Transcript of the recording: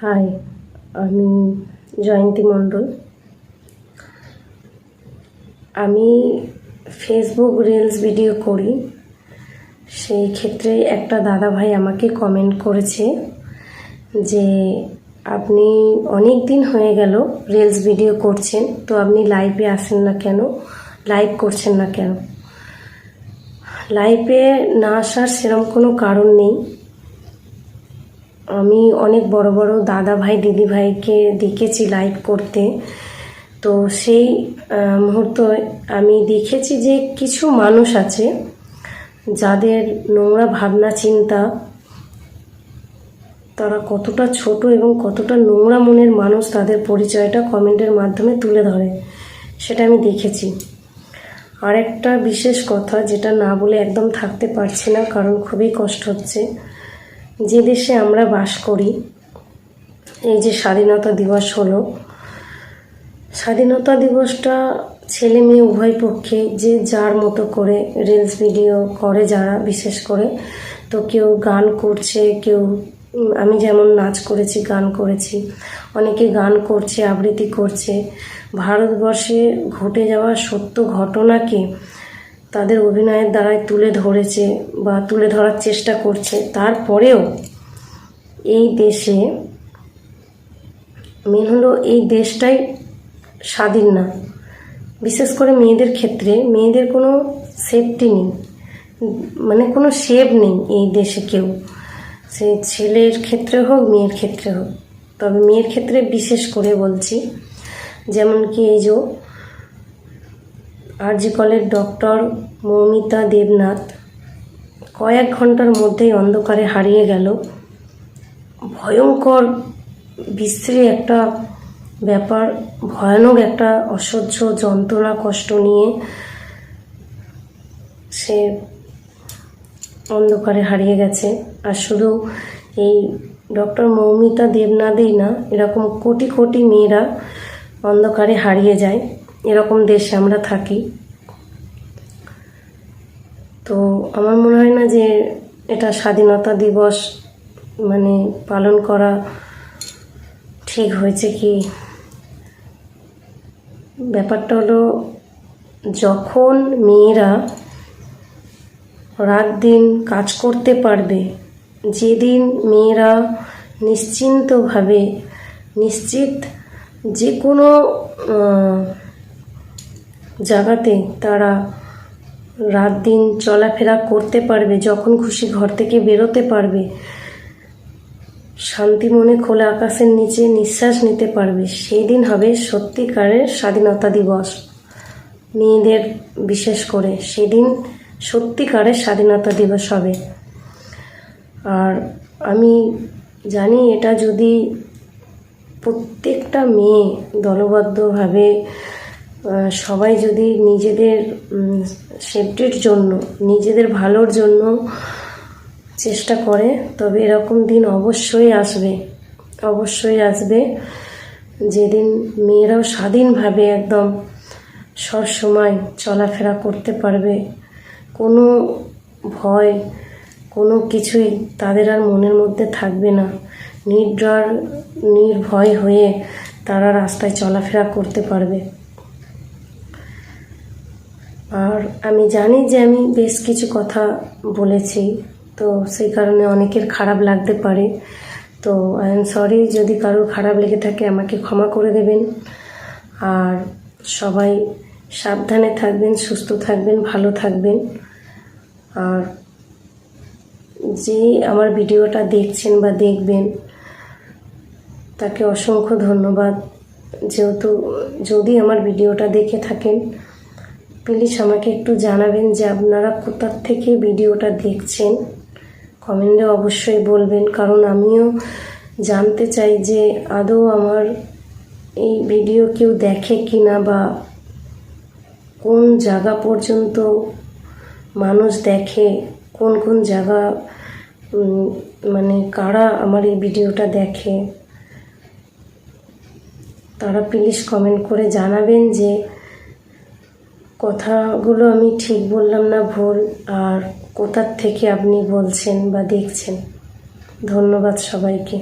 High, আমি জয়ন্তী মণ্ডল। আমি Facebook reels video করি। সেই ক্ষেত্রে একটা দাদা ভাই আমাকে কমেন্ট করেছে যে আপনি অনেক দিন হয়ে গেল রিলস ভিডিও করছেন, তো আপনি লাইভে আসেন না কেন, লাইভ করছেন না কেন? লাইভে না আসার সেরকম কোনো কারণ নেই। আমি অনেক বড় বড় দাদা ভাই দিদি ভাইকে দেখেছি লাইভ করতে, তো সেই মুহূর্তে আমি দেখেছি যে কিছু মানুষ আছে যাদের নোংরা ভাবনা চিন্তা, তারা কতটা ছোট এবং কতটা নোংরা মনের মানুষ তাদের পরিচয়টা কমেন্টের মাধ্যমে তুলে ধরে, সেটা আমি দেখেছি। আর একটা বিশেষ কথা যেটা না বলে একদম থাকতে পারছি না, কারণ খুবই কষ্ট হচ্ছে। যে দেশে আমরা বাস করি, এই যে স্বাধীনতা দিবস হলো, স্বাধীনতা দিবসটা ছেলে মেয়ে উভয় পক্ষে যে যার মতো করে রিলস ভিডিও করে যারা, বিশেষ করে তো কেউ গান করছে, কেউ আমি যেমন নাচ করেছি, গান করেছি, অনেকে গান করছে, আবৃত্তি করছে, ভারতবর্ষে ঘটে যাওয়া সত্য ঘটনাকে তাদের অভিনয়ের দ্বারাই তুলে ধরেছে বা তুলে ধরার চেষ্টা করছে। তারপরেও এই দেশে মেন হলো এই দেশটাই স্বাধীন না। বিশেষ করে মেয়েদের ক্ষেত্রে মেয়েদের কোনো সেফটি নেই, মানে কোনো সেভ নেই এই দেশে কেউ, সে ছেলের ক্ষেত্রে হোক মেয়ের ক্ষেত্রে হোক। তবে মেয়ের ক্ষেত্রে বিশেষ করে বলছি, যেমন কি এই যে আরজি কলের ডক্টর মৌমিতা দেবনাথ কয়েক ঘন্টার মধ্যেই অন্ধকারে হারিয়ে গেল। ভয়ঙ্কর বিশ্রী একটা ব্যাপার, ভয়ানক একটা অসহ্য যন্ত্রণা কষ্ট নিয়ে সে অন্ধকারে হারিয়ে গেছে। আর শুধু এই ডক্টর মৌমিতা দেবনাথই না, এরকম কোটি কোটি মেয়েরা অন্ধকারে হারিয়ে যায়। এরকম দেশে আমরা থাকি। তো আমার মনে হয় না যে এটা স্বাধীনতা দিবস মানে পালন করা ঠিক হয়েছে। কি ব্যাপারটা হলো, যখন মেয়েরা রাত দিন কাজ করতে পারবে, যেদিন মেয়েরা নিশ্চিন্তভাবে নিশ্চিত যে কোনো জায়গাতে তারা রাত দিন চলাফেরা করতে পারবে, যখন খুশি ঘর থেকে বেরোতে পারবে, শান্তি মনে খোলা আকাশের নিচে নিঃশ্বাস নিতে পারবে, সেই দিন হবে সত্যিকারের স্বাধীনতা দিবস। মেয়েদের বিশেষ করে সেদিন সত্যিকারের স্বাধীনতা দিবস হবে। আর আমি জানি এটা যদি প্রত্যেকটা মেয়ে দলবদ্ধভাবে সবাই যদি নিজেদের সেফটির জন্য, নিজেদের ভালোর জন্য চেষ্টা করে, তবে এরকম দিন অবশ্যই আসবে, অবশ্যই আসবে, যেদিন মেয়েরাও স্বাধীনভাবে একদম সবসময় চলাফেরা করতে পারবে। কোনো ভয়, কোনো কিছুই তাদের আর মনের মধ্যে থাকবে না। নির্ভয় হয়ে তারা রাস্তায় চলাফেরা করতে পারবে। আর আমি জানি যে আমি বেশ কিছু কথা বলেছি, তো সেই কারণে অনেকের খারাপ লাগতে পারে। তো আই এম সরি, যদি কারোর খারাপ লেগে থাকে আমাকে ক্ষমা করে দেবেন। আর সবাই সাবধানে থাকবেন, সুস্থ থাকবেন, ভালো থাকবেন। আর যে আমার ভিডিওটা দেখছেন বা দেখবেন তাকে অসংখ্য ধন্যবাদ। যেহেতু যদি আমার ভিডিওটা দেখে থাকেন, প্লিজ আমাকে একটু জানাবেন যে আপনারা কোথার থেকে ভিডিওটা দেখছেন। কমেন্টে অবশ্যই বলবেন, কারণ আমিও জানতে চাই যে আদৌ আমার এই ভিডিও কেউ দেখে কি না, বা কোন জায়গা পর্যন্ত মানুষ দেখে, কোন কোন জায়গা মানে কারা আমার এই ভিডিওটা দেখে। তারা প্লিজ কমেন্ট করে জানাবেন যে কথাগুলো আমি ঠিক বললাম না ভুল, আর কোথার থেকে আপনি বলছেন বা দেখছেন। ধন্যবাদ সবাইকে।